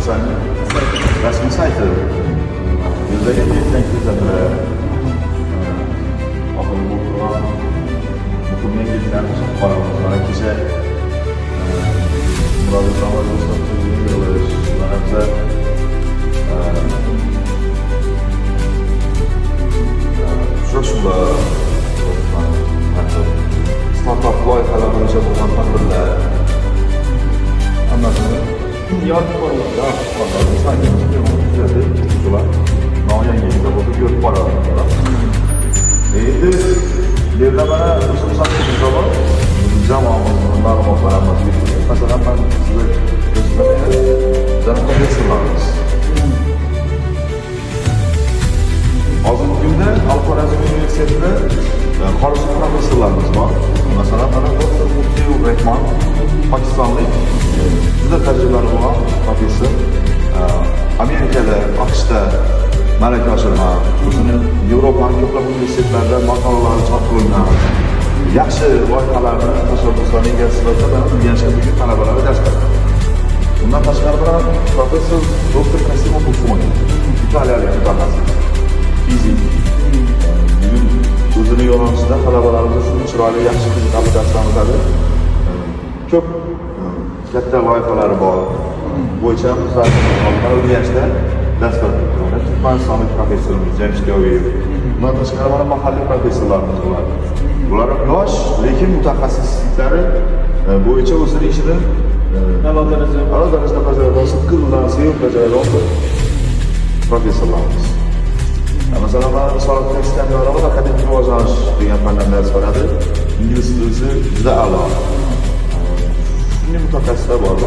O'zbekistonning rasmiy sayti. Yuzaga yetgan kuzatuvlar. Oxirgi bu program muhim yangilishlar qolamiz. Mana kecha Murod Isomovning yig'ilish manimcha uchrashuvlar, startap loyihalar bo'yicha bo'lgan tadbirlar, hammasini yoritib bormoqda. Yangilikda bo'lib yo'lib boradi. Endi yerda mana xususan javob jamoamizni ma'lumotlarimiz berdi. Masalan, men sizga ko'rsataman. Janob hozirgi kunda Xalqaro universitetida xorijiy professorlarimiz bor. Masalan, mana Dr. Muftiy Rahmon, pokistonlik juda tajribali bo'lgan professor. Amerikada, AQShda malaka oshirgan, o'zini Yevropaning ko'plab universitetlarida maqolalar chop qilingan, yaxshi loyihalarni tashabbuslarning sifatida universitetdagi talabalarga dars beradi. Bundan tashqari bilan professor Dr. Massimo Buffoni, italiyalik mutaxassis, fizik. O'zini yo'nalishida talabalarimiz uchun chiroyli, yaxshi qiziqarli darslarni beradi. Ko'p katta loyihalari bor. Bo'yicha xalqaro universitetda dars beradi. Turkmanistonlik professorimiz James Gaviyev. Bundan tashqari mana mahalliy professorlarimiz bor. Bular yosh, lekin mutaxassisliklari bo'yicha o'zini ishini a'lo darajada bajaradi, sidqi bilan sevib bajaradi professorlarimiz. Masalan, mana Sog'liqni istaganlar va akademik rivojlanish degan fandan dars beradi. Ingliz tili juda a'lo. Shunday mutaxassislar bor.